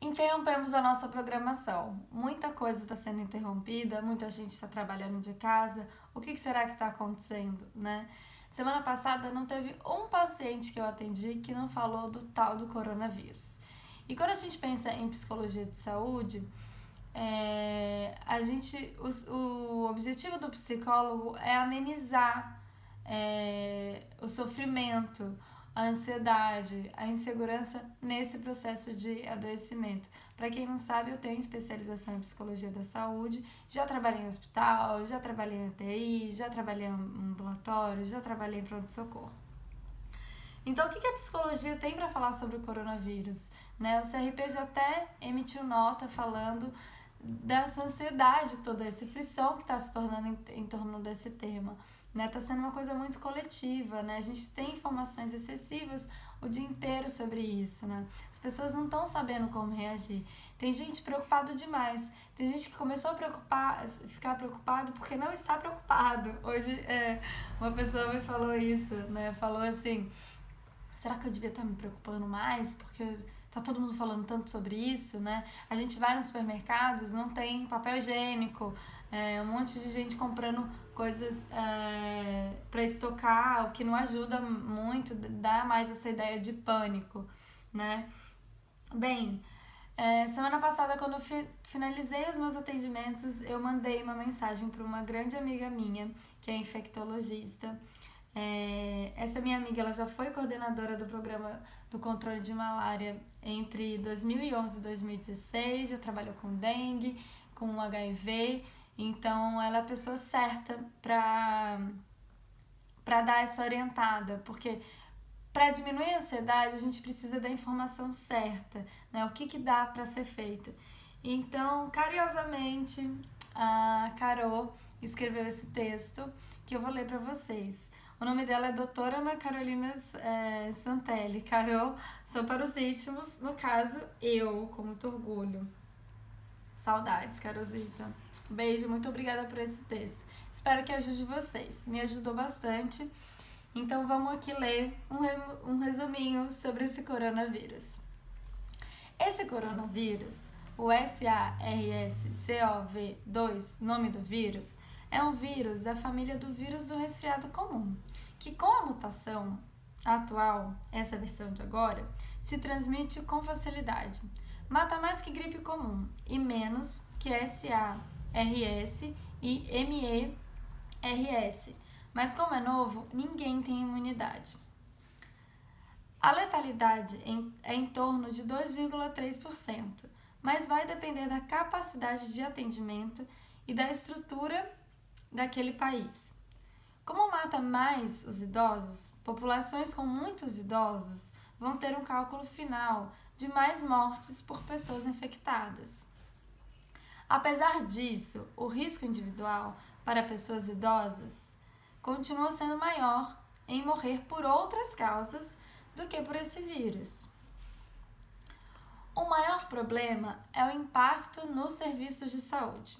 Interrompemos a nossa programação. Muita coisa está sendo interrompida, muita gente está trabalhando de casa. O que será que está acontecendo, né? Semana passada não teve um paciente que eu atendi que não falou do tal do coronavírus. E quando a gente pensa em psicologia de saúde, o objetivo do psicólogo é amenizar o sofrimento, a ansiedade, a insegurança nesse processo de adoecimento. Para quem não sabe, eu tenho especialização em psicologia da saúde, já trabalhei em hospital, já trabalhei em UTI, já trabalhei em ambulatório, já trabalhei em pronto-socorro. Então, o que a psicologia tem para falar sobre o coronavírus? Né? O CRP já até emitiu nota falando dessa ansiedade toda, essa frição que está se tornando em torno desse tema. Né? Tá sendo uma coisa muito coletiva, né? A gente tem informações excessivas o dia inteiro sobre isso, né? As pessoas não estão sabendo como reagir. Tem gente preocupada demais. Tem gente que começou a ficar preocupado porque não está preocupado. Hoje uma pessoa me falou isso, né? Falou assim: será que eu devia estar me preocupando mais? Porque tá todo mundo falando tanto sobre isso, né? A gente vai nos supermercados, não tem papel higiênico, um monte de gente comprando coisas para estocar, o que não ajuda muito, dá mais essa ideia de pânico, né? Bem, semana passada, quando eu finalizei os meus atendimentos, eu mandei uma mensagem para uma grande amiga minha, que é infectologista. Essa minha amiga, ela já foi coordenadora do programa do controle de malária entre 2011 e 2016, já trabalhou com dengue, com HIV, então ela é a pessoa certa para dar essa orientada, porque para diminuir a ansiedade a gente precisa da informação certa, né? O que dá para ser feito. Então, carinhosamente, a Carol escreveu esse texto que eu vou ler para vocês. O nome dela é doutora Ana Carolina Santelli. Carol, são para os íntimos, no caso, eu, com muito orgulho. Saudades, Carolzita. Beijo, muito obrigada por esse texto. Espero que ajude vocês. Me ajudou bastante. Então vamos aqui ler um resuminho sobre esse coronavírus. Esse coronavírus, o SARS-CoV-2, nome do vírus, é um vírus da família do vírus do resfriado comum, que com a mutação atual, essa versão de agora, se transmite com facilidade. Mata mais que gripe comum e menos que SARS e MERS. Mas como é novo, ninguém tem imunidade. A letalidade é em torno de 2,3%, mas vai depender da capacidade de atendimento e da estrutura daquele país. Como mata mais os idosos, populações com muitos idosos vão ter um cálculo final de mais mortes por pessoas infectadas. Apesar disso, o risco individual para pessoas idosas continua sendo maior em morrer por outras causas do que por esse vírus. O maior problema é o impacto nos serviços de saúde.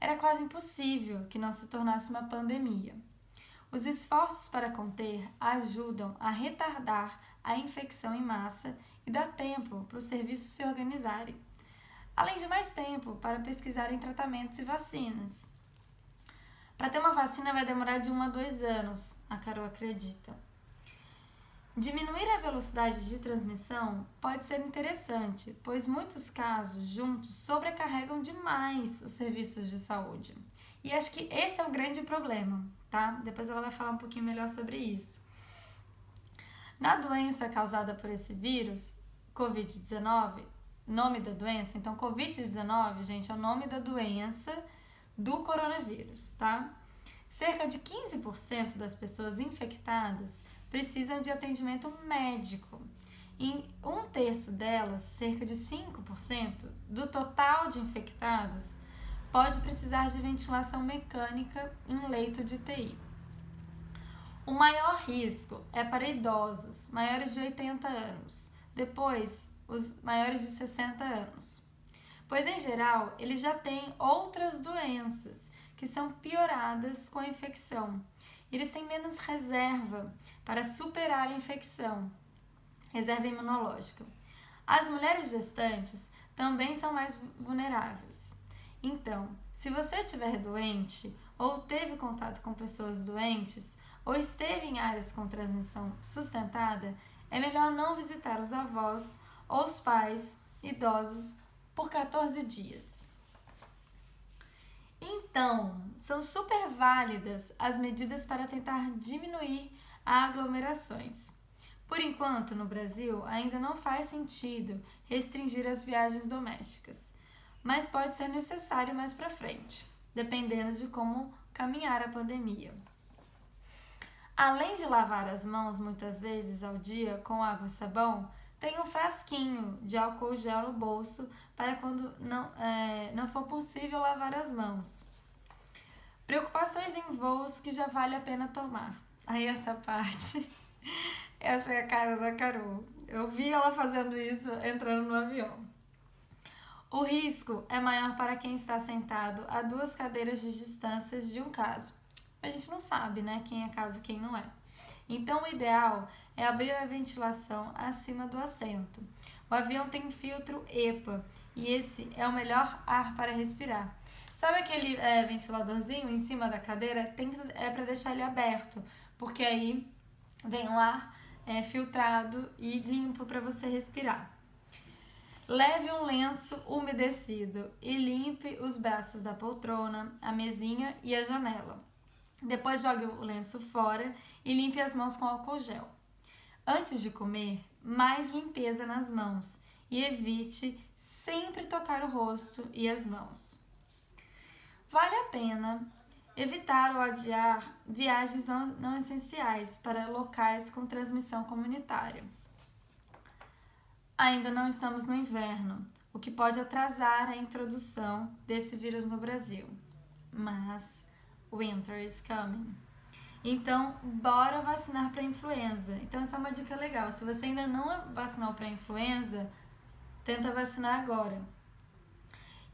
Era quase impossível que não se tornasse uma pandemia. Os esforços para conter ajudam a retardar a infecção em massa e dá tempo para os serviços se organizarem, além de mais tempo para pesquisar em tratamentos e vacinas. Para ter uma vacina vai demorar de 1 a 2 anos, a Carol acredita. Diminuir a velocidade de transmissão pode ser interessante, pois muitos casos juntos sobrecarregam demais os serviços de saúde. E acho que esse é o grande problema, tá? Depois ela vai falar um pouquinho melhor sobre isso. Na doença causada por esse vírus, Covid-19, nome da doença, então Covid-19, gente, é o nome da doença do coronavírus, tá? Cerca de 15% das pessoas infectadas precisam de atendimento médico. Em 1/3 delas, cerca de 5% do total de infectados, pode precisar de ventilação mecânica em leito de UTI. O maior risco é para idosos maiores de 80 anos, depois os maiores de 60 anos. Pois, em geral, eles já têm outras doenças que são pioradas com a infecção. Eles têm menos reserva para superar a infecção, reserva imunológica. As mulheres gestantes também são mais vulneráveis. Então, se você estiver doente ou teve contato com pessoas doentes ou esteve em áreas com transmissão sustentada, é melhor não visitar os avós ou os pais idosos por 14 dias. Então, são super válidas as medidas para tentar diminuir aglomerações. Por enquanto, no Brasil, ainda não faz sentido restringir as viagens domésticas, mas pode ser necessário mais para frente, dependendo de como caminhar a pandemia. Além de lavar as mãos muitas vezes ao dia com água e sabão, tem um frasquinho de álcool gel no bolso para quando não for possível lavar as mãos. Preocupações em voos que já vale a pena tomar. Aí essa parte, eu achei a cara da Carol. Eu vi ela fazendo isso entrando no avião. O risco é maior para quem está sentado a 2 cadeiras de distância de um caso. A gente não sabe, né, quem é caso e quem não é. Então, o ideal é abrir a ventilação acima do assento. O avião tem filtro EPA e esse é o melhor ar para respirar. Sabe aquele ventiladorzinho em cima da cadeira? É para deixar ele aberto, porque aí vem um ar filtrado e limpo para você respirar. Leve um lenço umedecido e limpe os braços da poltrona, a mesinha e a janela. Depois jogue o lenço fora e limpe as mãos com álcool gel. Antes de comer, mais limpeza nas mãos e evite sempre tocar o rosto e as mãos. Vale a pena evitar ou adiar viagens não essenciais para locais com transmissão comunitária. Ainda não estamos no inverno, o que pode atrasar a introdução desse vírus no Brasil. Mas winter is coming. Então, bora vacinar para influenza. Então, essa é uma dica legal. Se você ainda não vacinou para influenza, tenta vacinar agora.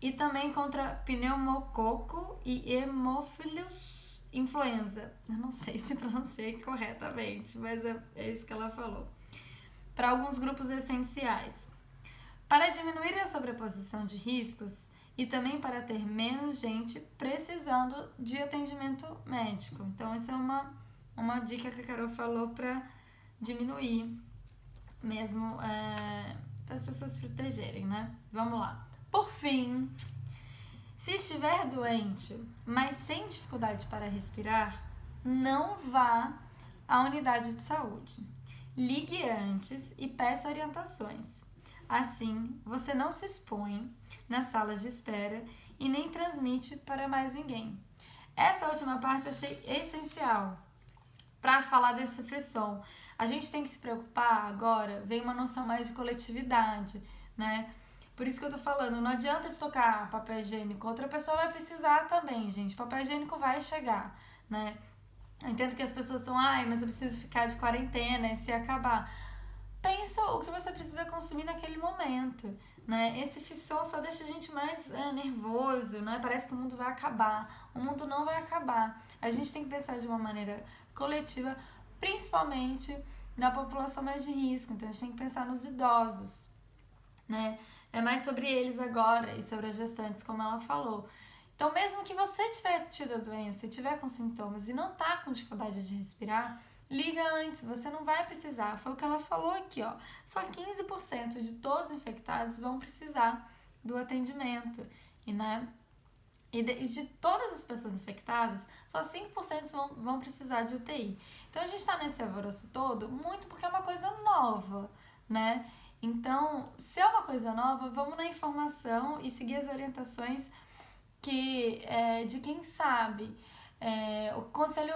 E também contra pneumococo e Haemophilus influenza. Eu não sei se pronunciei corretamente, mas é isso que ela falou. Para alguns grupos essenciais. Para diminuir a sobreposição de riscos e também para ter menos gente precisando de atendimento médico. Então, essa é uma dica que a Carol falou para diminuir mesmo, para as pessoas se protegerem, né? Vamos lá. Por fim, se estiver doente, mas sem dificuldade para respirar, não vá à unidade de saúde. Ligue antes e peça orientações. Assim, você não se expõe nas salas de espera e nem transmite para mais ninguém. Essa última parte eu achei essencial para falar desse frisson. A gente tem que se preocupar agora, vem uma noção mais de coletividade, né? Por isso que eu tô falando, não adianta estocar papel higiênico, outra pessoa vai precisar também, gente. Papel higiênico vai chegar, né? Eu entendo que as pessoas estão, mas eu preciso ficar de quarentena e se acabar. Pensa o que você precisa consumir naquele momento, né? Esse frisson só deixa a gente mais nervoso, né? Parece que o mundo vai acabar. O mundo não vai acabar. A gente tem que pensar de uma maneira coletiva, principalmente na população mais de risco. Então, a gente tem que pensar nos idosos, né? É mais sobre eles agora e sobre as gestantes, como ela falou. Então, mesmo que você tiver tido a doença e tiver com sintomas e não tá com dificuldade de respirar, liga antes, você não vai precisar. Foi o que ela falou aqui, ó. Só 15% de todos os infectados vão precisar do atendimento. E de todas as pessoas infectadas, só 5% vão precisar de UTI. Então, a gente está nesse alvoroço todo muito porque é uma coisa nova, né? Então, se é uma coisa nova, vamos na informação e seguir as orientações de quem sabe. O Conselho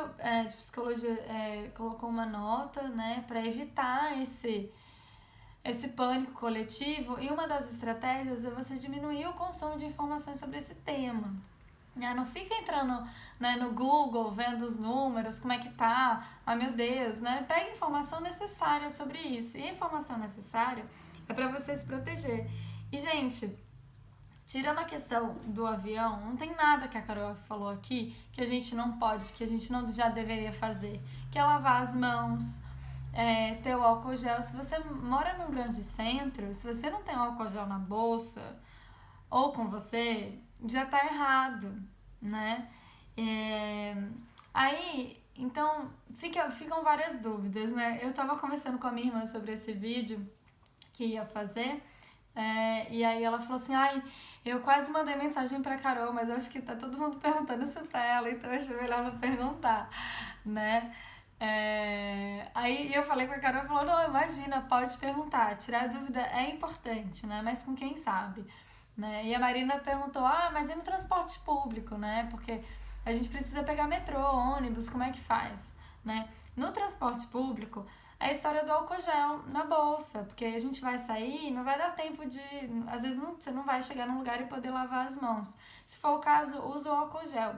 de Psicologia colocou uma nota, né, para evitar esse pânico coletivo, e uma das estratégias é você diminuir o consumo de informações sobre esse tema. Não fica entrando, né, no Google, vendo os números, como é que tá, meu Deus, né? Pega informação necessária sobre isso. E a informação necessária é para você se proteger. E, gente, tirando a questão do avião, não tem nada que a Carol falou aqui que a gente não pode, que a gente não já deveria fazer. Que é lavar as mãos, ter o álcool gel. Se você mora num grande centro, se você não tem o álcool gel na bolsa ou com você, já tá errado, né? Aí, então, ficam várias dúvidas, né? Eu tava conversando com a minha irmã sobre esse vídeo que ia fazer, e aí ela falou assim, eu quase mandei mensagem pra Carol, mas acho que tá todo mundo perguntando isso pra ela, então eu achei melhor não perguntar, né? Aí eu falei com a Carol e falou, não, imagina, pode perguntar, tirar dúvida é importante, né? Mas com quem sabe, né? E a Marina perguntou, mas e no transporte público, né? Porque a gente precisa pegar metrô, ônibus, como é que faz, né? No transporte público, é a história do álcool gel na bolsa, porque aí a gente vai sair e não vai dar tempo de... Às vezes você não vai chegar num lugar e poder lavar as mãos. Se for o caso, use o álcool gel.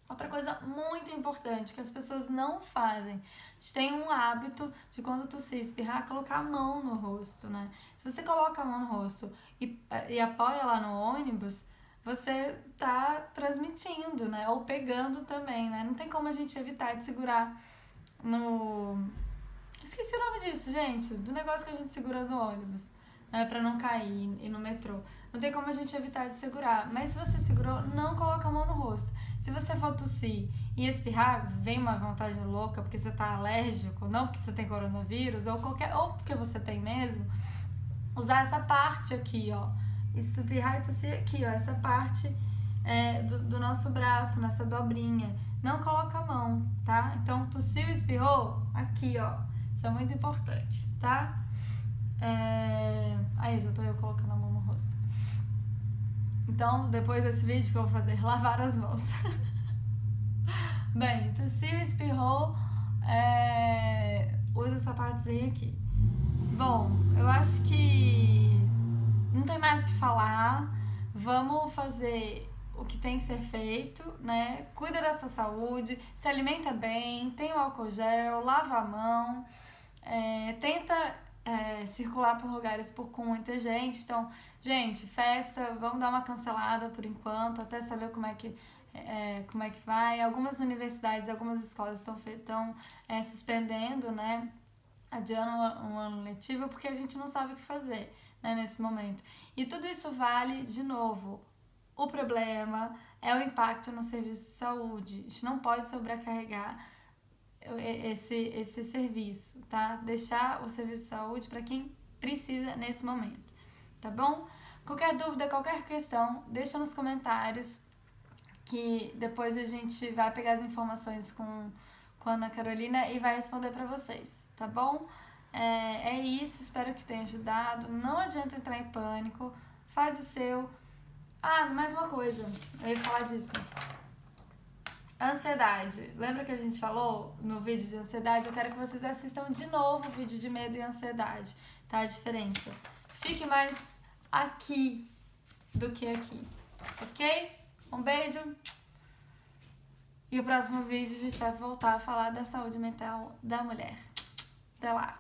Outra coisa muito importante que as pessoas não fazem, a gente tem um hábito de quando tossir e espirrar, colocar a mão no rosto, né? Se você coloca a mão no rosto e apoia lá no ônibus, você tá transmitindo, né? Ou pegando também, né? Não tem como a gente evitar de segurar no... Esqueci o nome disso, gente, do negócio que a gente segura no ônibus, né? Pra não cair e no metrô. Não tem como a gente evitar de segurar, mas se você segurou, não coloca a mão no rosto. Se você for tossir e espirrar, vem uma vontade louca porque você tá alérgico, não porque você tem coronavírus, ou porque você tem mesmo, usar essa parte aqui, ó. Espirrar e tossir aqui, ó, essa parte do nosso braço, nessa dobrinha. Não coloca a mão, tá? Então, tossiu e espirrou, aqui, ó. Isso é muito importante, tá? Aí, já tô eu colocando a mão no rosto. Então, depois desse vídeo que eu vou fazer, lavar as mãos. Bem, tossiu, espirrou, usa essa partezinha aqui. Bom, eu acho que não tem mais o que falar. Vamos fazer o que tem que ser feito, né? Cuida da sua saúde, se alimenta bem, tem o álcool gel, lava a mão, tenta circular por lugares com muita gente. Então, gente, festa, vamos dar uma cancelada por enquanto, até saber como é que vai. Algumas universidades, algumas escolas estão suspendendo, né? Adiando um ano letivo porque a gente não sabe o que fazer, né, nesse momento. E tudo isso vale, de novo, o problema é o impacto no serviço de saúde. A gente não pode sobrecarregar esse serviço, tá? Deixar o serviço de saúde para quem precisa nesse momento, tá bom? Qualquer dúvida, qualquer questão, deixa nos comentários que depois a gente vai pegar as informações com a Ana Carolina e vai responder para vocês, tá bom? É isso, espero que tenha ajudado. Não adianta entrar em pânico, faz o seu. Mais uma coisa, eu ia falar disso. Ansiedade. Lembra que a gente falou no vídeo de ansiedade? Eu quero que vocês assistam de novo o vídeo de medo e ansiedade, tá? A diferença. Fique mais aqui do que aqui, ok? Um beijo. E o próximo vídeo a gente vai voltar a falar da saúde mental da mulher. Até lá!